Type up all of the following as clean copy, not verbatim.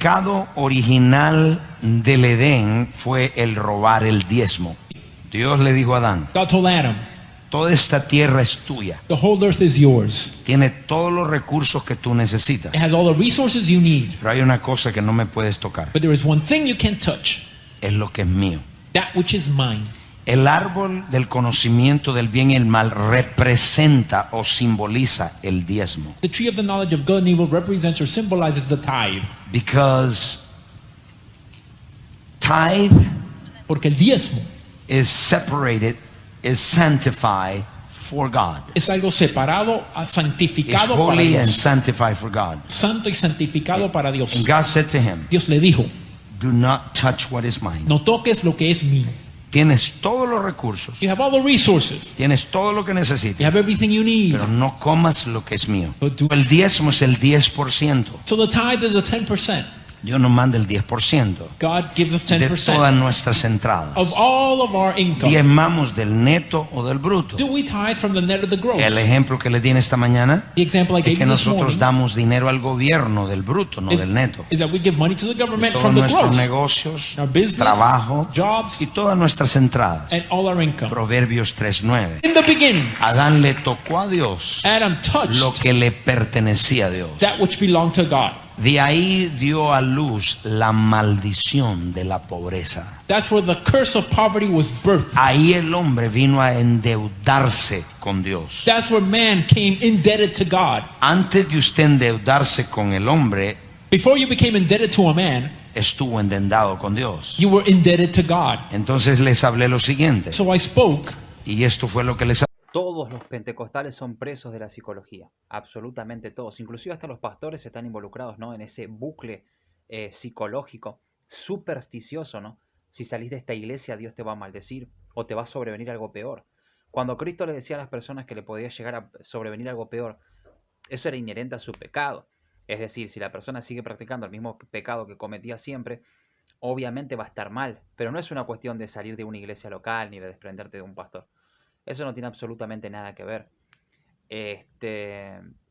pecado original del Edén fue el robar el diezmo. Dios le dijo a Adán, God told Adam, toda esta tierra es tuya. the whole earth is yours. Tiene todos los recursos que tú necesitas. It has all the resources you need. Pero hay una cosa que no me puedes tocar. But there is one thing you can't touch, Es lo que es mío. that which is mine. El árbol del conocimiento del bien y el mal representa o simboliza el diezmo. The tree of the knowledge of good and evil represents or symbolizes the tithe. Because tithe Porque el diezmo is separated, is sanctified for God. es algo separado, It's santificado para holy and Dios. sanctified for God. Santo y santificado para Dios. And God said to him, Dios le dijo, do not touch what is mine. no toques lo que es mío. Tienes todos los recursos, You have all the resources. tienes todo lo que You necesitas, have everything you need. pero no comas lo que es mío. But do- El diezmo es el 10%. So the tithe is the 10%. Dios nos manda el 10% God gives us de 10% todas nuestras entradas. of all of our income. Diezmamos del neto o del bruto. Do we tithe from the net or the gross? El ejemplo que le di en esta mañana The example I es gave que you this nosotros morning damos dinero al gobierno del bruto, no del neto. is that we give money to the De government todos from the nuestros gross, negocios, our business, trabajo jobs, y todas nuestras entradas. and all our income. Proverbios 3:9. In the beginning, Adán le tocó a Dios Adam lo touched que le pertenecía a Dios. that which belonged to God. De ahí dio a luz la maldición de la pobreza. That's where the curse of poverty was birthed. Ahí el hombre vino a endeudarse con Dios. That's where man came indebted to God. Antes de usted endeudarse con el hombre, Before you became indebted to a man, estuvo endeudado con Dios. you were indebted to God. Entonces les hablé lo siguiente, So I spoke. y esto fue lo que les hablé. Todos los pentecostales son presos de la psicología, absolutamente todos, inclusive hasta los pastores están involucrados, ¿no? En ese bucle psicológico, supersticioso, ¿no? Si salís de esta iglesia, Dios te va a maldecir o te va a sobrevenir algo peor. Cuando Cristo le decía a las personas que le podía llegar a sobrevenir algo peor, eso era inherente a su pecado. Es decir, si la persona sigue practicando el mismo pecado que cometía siempre, obviamente va a estar mal, pero no es una cuestión de salir de una iglesia local ni de desprenderte de un pastor. Eso no tiene absolutamente nada que ver.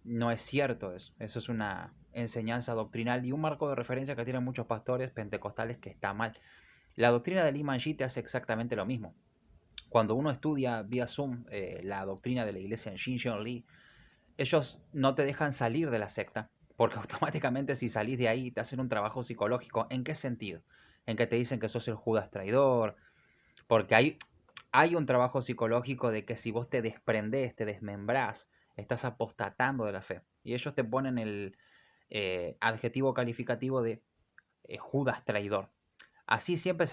No es cierto eso. Eso es una enseñanza doctrinal y un marco de referencia que tienen muchos pastores pentecostales que está mal. La doctrina de Lee Manji te hace exactamente lo mismo. Cuando uno estudia vía Zoom la doctrina de la iglesia en Shincheon Lee, ellos no te dejan salir de la secta, porque automáticamente si salís de ahí te hacen un trabajo psicológico. ¿En qué sentido? En que te dicen que sos el Judas traidor, porque hay un trabajo psicológico de que si vos te desprendés, te desmembrás, estás apostatando de la fe. Y ellos te ponen el adjetivo calificativo de Judas traidor. Así siempre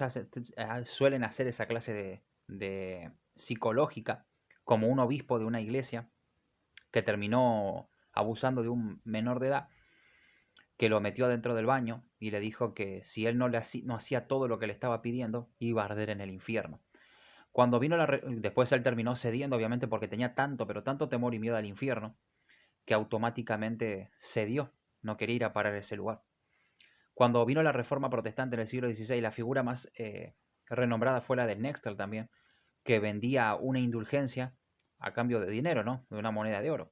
suelen hacer esa clase de psicológica, como un obispo de una iglesia que terminó abusando de un menor de edad, que lo metió adentro del baño y le dijo que si él no hacía todo lo que le estaba pidiendo, iba a arder en el infierno. Cuando vino después él terminó cediendo, obviamente porque tenía tanto, pero tanto temor y miedo al infierno, que automáticamente cedió, no quería ir a parar ese lugar. Cuando vino la Reforma Protestante en el siglo XVI, la figura más renombrada fue la del Nextel también, que vendía una indulgencia a cambio de dinero, ¿no? De una moneda de oro.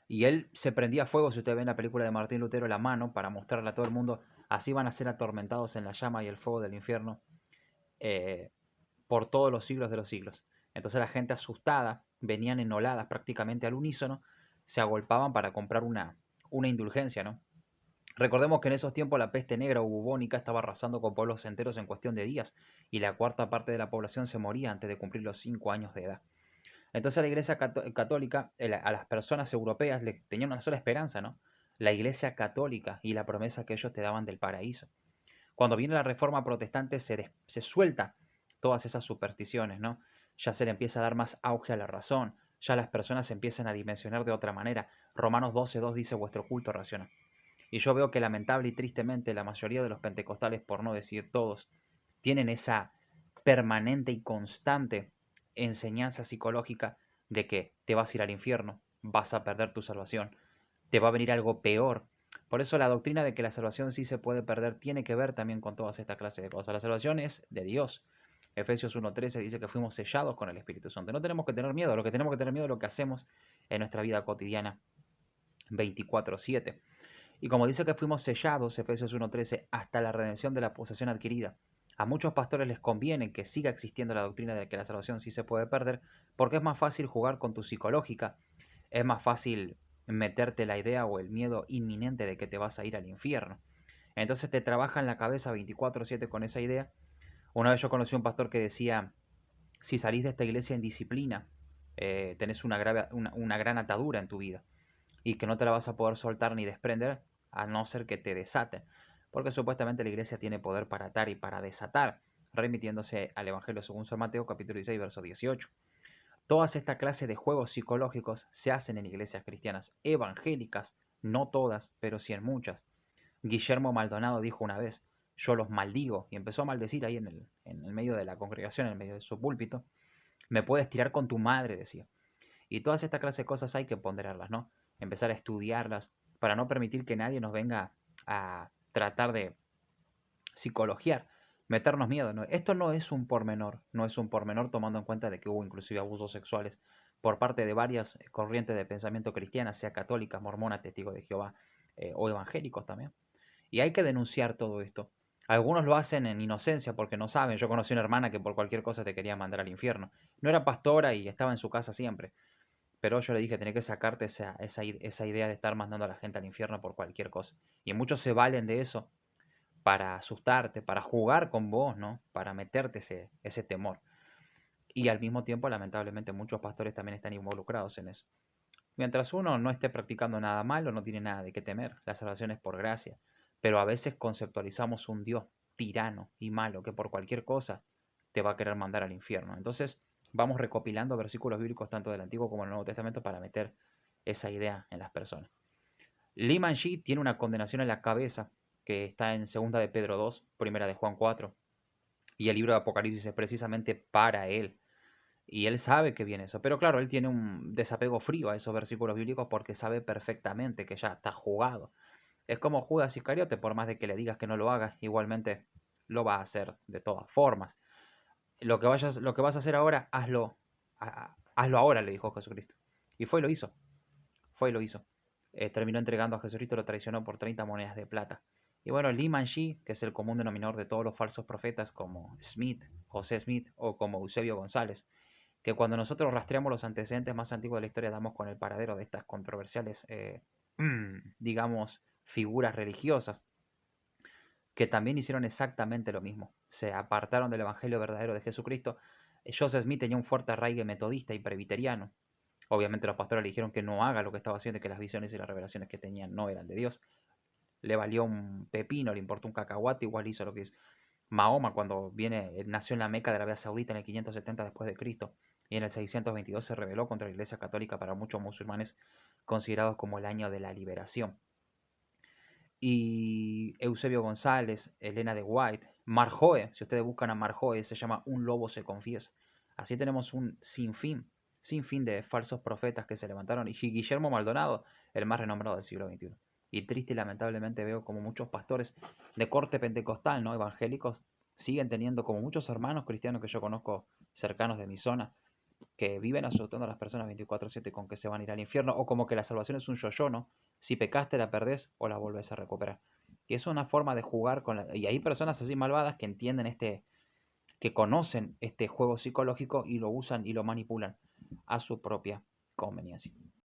Y él se prendía fuego, si ustedes ven la película de Martín Lutero, la mano, para mostrarle a todo el mundo, así van a ser atormentados en la llama y el fuego del infierno, por todos los siglos de los siglos. Entonces la gente asustada, venían en oladas prácticamente al unísono, se agolpaban para comprar una indulgencia, ¿no? Recordemos que en esos tiempos la peste negra o bubónica estaba arrasando con pueblos enteros en cuestión de días, y la cuarta parte de la población se moría antes de cumplir los 5 años de edad. Entonces la Iglesia Católica, a las personas europeas le tenían una sola esperanza, ¿no? La Iglesia Católica y la promesa que ellos te daban del paraíso. Cuando viene la Reforma Protestante se suelta todas esas supersticiones, ¿no? Ya se le empieza a dar más auge a la razón, ya las personas se empiezan a dimensionar de otra manera. Romanos 12:2 dice vuestro culto raciona. Y yo veo que lamentable y tristemente la mayoría de los pentecostales, por no decir todos, tienen esa permanente y constante enseñanza psicológica de que te vas a ir al infierno, vas a perder tu salvación, te va a venir algo peor. Por eso la doctrina de que la salvación sí se puede perder tiene que ver también con todas estas clases de cosas. La salvación es de Dios. Efesios 1:13 dice que fuimos sellados con el Espíritu Santo. No tenemos que tener miedo, lo que tenemos que tener miedo es lo que hacemos en nuestra vida cotidiana 24/7. Y como dice que fuimos sellados, Efesios 1:13, hasta la redención de la posesión adquirida. A muchos pastores les conviene que siga existiendo la doctrina de que la salvación sí se puede perder, porque es más fácil jugar con tu psicológica, es más fácil meterte la idea o el miedo inminente de que te vas a ir al infierno. Entonces te trabaja en la cabeza 24/7 con esa idea. Una vez yo conocí a un pastor que decía, si salís de esta iglesia en disciplina, tenés una gran atadura en tu vida y que no te la vas a poder soltar ni desprender a no ser que te desaten, porque supuestamente la iglesia tiene poder para atar y para desatar, remitiéndose al Evangelio según San Mateo capítulo 16, verso 18. Todas esta clase de juegos psicológicos se hacen en iglesias cristianas evangélicas, no todas, pero sí en muchas. Guillermo Maldonado dijo una vez, yo los maldigo, y empezó a maldecir ahí en el medio de la congregación, en el medio de su púlpito. Me puedes tirar con tu madre, decía. Y todas estas clases de cosas hay que ponderarlas, ¿no? Empezar a estudiarlas para no permitir que nadie nos venga a tratar de psicologiar, meternos miedo, ¿no? Esto no es un pormenor, no es un pormenor tomando en cuenta de que hubo inclusive abusos sexuales por parte de varias corrientes de pensamiento cristianas, sea católicas, mormonas, testigos de Jehová o evangélicos también. Y hay que denunciar todo esto. Algunos lo hacen en inocencia porque no saben. Yo conocí una hermana que por cualquier cosa te quería mandar al infierno. No era pastora y estaba en su casa siempre. Pero yo le dije, tenés que sacarte esa idea de estar mandando a la gente al infierno por cualquier cosa. Y muchos se valen de eso para asustarte, para jugar con vos, ¿no? Para meterte ese temor. Y al mismo tiempo, lamentablemente, muchos pastores también están involucrados en eso. Mientras uno no esté practicando nada malo, no tiene nada de qué temer. La salvación es por gracia. Pero a veces conceptualizamos un Dios tirano y malo que por cualquier cosa te va a querer mandar al infierno. Entonces, vamos recopilando versículos bíblicos tanto del Antiguo como del Nuevo Testamento para meter esa idea en las personas. Lee Man-Shi tiene una condenación en la cabeza que está en 2 de Pedro 2, 1 de Juan 4, y el libro de Apocalipsis es precisamente para él. Y él sabe que viene eso. Pero claro, él tiene un desapego frío a esos versículos bíblicos porque sabe perfectamente que ya está jugado. Es como Judas Iscariote, por más de que le digas que no lo hagas, igualmente lo va a hacer de todas formas. Lo que vas a hacer ahora, hazlo ahora, le dijo Jesucristo. Y fue y lo hizo. Fue y lo hizo. Terminó entregando a Jesucristo, lo traicionó por 30 monedas de plata. Y bueno, Lee Man-Shi, que es el común denominador de todos los falsos profetas como Smith, José Smith o como Eusebio González, que cuando nosotros rastreamos los antecedentes más antiguos de la historia damos con el paradero de estas controversiales, digamos, figuras religiosas, que también hicieron exactamente lo mismo. Se apartaron del Evangelio verdadero de Jesucristo. Joseph Smith tenía un fuerte arraigue metodista y presbiteriano. Obviamente los pastores le dijeron que no haga lo que estaba haciendo y que las visiones y las revelaciones que tenían no eran de Dios. Le valió un pepino, le importó un cacahuate, igual hizo lo que hizo. Mahoma cuando nació en la Meca de Arabia Saudita en el 570 después de Cristo y en el 622 se rebeló contra la Iglesia Católica, para muchos musulmanes considerados como el año de la liberación. Y Eusebio González, Elena de White, Marjoe, si ustedes buscan a Marjoe, se llama Un lobo se confiesa. Así tenemos un sinfín de falsos profetas que se levantaron. Y Guillermo Maldonado, el más renombrado del siglo XXI. Y triste y lamentablemente veo como muchos pastores de corte pentecostal, ¿no? Evangélicos, siguen teniendo, como muchos hermanos cristianos que yo conozco cercanos de mi zona, que viven asustando a las personas 24/7 con que se van a ir al infierno, o como que la salvación es un yo-yo, ¿no? Si pecaste la perdés o la volvés a recuperar. Y es una forma de jugar con y hay personas así malvadas que entienden que conocen este juego psicológico y lo usan y lo manipulan a su propia conveniencia.